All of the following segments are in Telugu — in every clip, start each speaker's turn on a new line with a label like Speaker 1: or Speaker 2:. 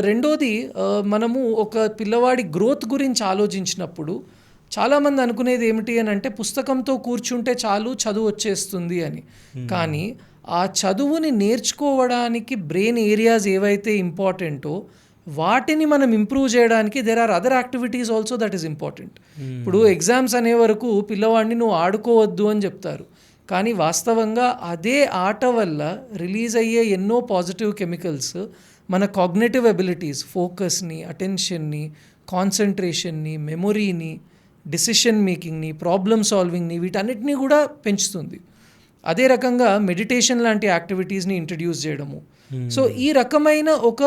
Speaker 1: రెండోది మనము ఒక పిల్లవాడి గ్రోత్ గురించి ఆలోచించినప్పుడు చాలామంది అనుకునేది ఏమిటి అని అంటే పుస్తకంతో కూర్చుంటే చాలు చదువు వచ్చేస్తుంది అని. కానీ ఆ చదువుని నేర్చుకోవడానికి బ్రెయిన్ ఏరియాస్ ఏవైతే ఇంపార్టెంటో వాటిని మనం ఇంప్రూవ్ చేయడానికి there are other activities also that is important. ఇప్పుడు ఎగ్జామ్స్ అనే వరకు పిల్లవాడిని నువ్వు ఆడుకోవద్దు అని చెప్తారు, కానీ వాస్తవంగా అదే ఆట వల్ల రిలీజ్ అయ్యే ఎన్నో పాజిటివ్ కెమికల్స్ మన కాగ్నిటివ్ ఎబిలిటీస్, ఫోకస్ని, అటెన్షన్ని, కాన్సన్ట్రేషన్ని, మెమొరీని, డిసిషన్ మేకింగ్ని, ప్రాబ్లమ్ సాల్వింగ్ని, వీటన్నిటినీ కూడా పెంచుతుంది. అదే రకంగా మెడిటేషన్ లాంటి యాక్టివిటీస్ని ఇంట్రడ్యూస్ చేయడము. సో ఈ రకమైన ఒక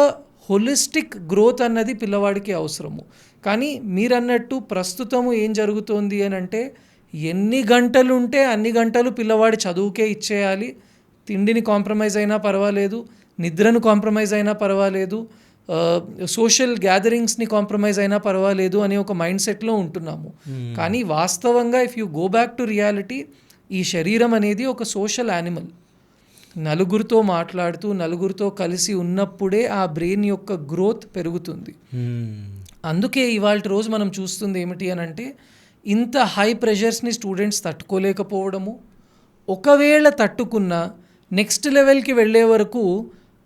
Speaker 1: హోలిస్టిక్ గ్రోత్ అన్నది పిల్లవాడికి అవసరము. కానీ మీరన్నట్టు ప్రస్తుతము ఏం జరుగుతోంది అని అంటే ఎన్ని గంటలు ఉంటే అన్ని గంటలు పిల్లవాడి చదువుకే ఇచ్చేయాలి, తిండిని కాంప్రమైజ్ అయినా పర్వాలేదు, నిద్రను కాంప్రమైజ్ అయినా పర్వాలేదు, సోషల్ గ్యాదరింగ్స్ని కాంప్రమైజ్ అయినా పర్వాలేదు అనే ఒక మైండ్ సెట్లో ఉంటున్నాము. కానీ వాస్తవంగా if you go back to reality, ఈ శరీరం అనేది ఒక సోషల్ యానిమల్. నలుగురితో మాట్లాడుతూ నలుగురితో కలిసి ఉన్నప్పుడే ఆ బ్రెయిన్ యొక్క గ్రోత్ పెరుగుతుంది. అందుకే ఇవాళ రోజు మనం చూస్తుంది ఏమిటి అని అంటే ఇంత హై ప్రెషర్స్ని స్టూడెంట్స్ తట్టుకోలేకపోవడము, ఒకవేళ తట్టుకున్న నెక్స్ట్ లెవెల్కి వెళ్ళే వరకు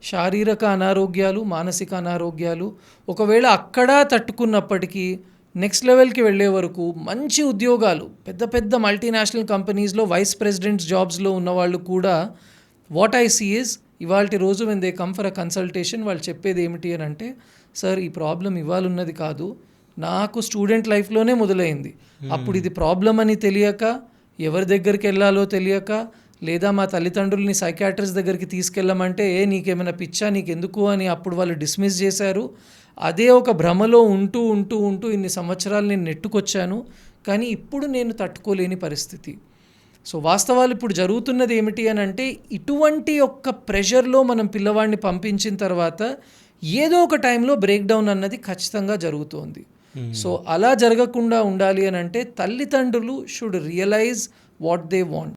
Speaker 1: శారీరక అనారోగ్యాలు, మానసిక అనారోగ్యాలు, ఒకవేళ అక్కడ తట్టుకున్నప్పటికీ నెక్స్ట్ లెవెల్కి వెళ్ళే వరకు మంచి ఉద్యోగాలు, పెద్ద పెద్ద మల్టీనేషనల్ కంపెనీస్లో వైస్ ప్రెసిడెంట్స్ జాబ్స్లో ఉన్నవాళ్ళు కూడా వాట్ ఐ సీ ఇస్ ఇవాళ రోజు when they come for a consultation వాళ్ళు చెప్పేది ఏమిటి అని అంటే, సార్ ఈ ప్రాబ్లం ఇవాళ ఉన్నది కాదు, నాకు స్టూడెంట్ లైఫ్లోనే మొదలైంది. అప్పుడు ఇది ప్రాబ్లం అని తెలియక, ఎవరి దగ్గరికి వెళ్ళాలో తెలియక, లేదా మా తల్లిదండ్రులని సైకాట్రిస్ట్ దగ్గరికి తీసుకెళ్ళమంటే నీకేమైనా పిచ్చా, నీకెందుకు అని అప్పుడు వాళ్ళు డిస్మిస్ చేశారు. అదే ఒక భ్రమలో ఉంటూ ఉంటూ ఉంటూ ఇన్ని సంవత్సరాలు నేను నెట్టుకొచ్చాను, కానీ ఇప్పుడు నేను తట్టుకోలేని పరిస్థితి. సో వాస్తవాలు ఇప్పుడు జరుగుతున్నది ఏమిటి అని అంటే ఇటువంటి ఒక్క ప్రెషర్లో మనం పిల్లవాడిని పంపించిన తర్వాత ఏదో ఒక టైంలో బ్రేక్ డౌన్ అన్నది ఖచ్చితంగా జరుగుతోంది. సో అలా జరగకుండా ఉండాలి అని అంటే తల్లిదండ్రులు should realise what they want.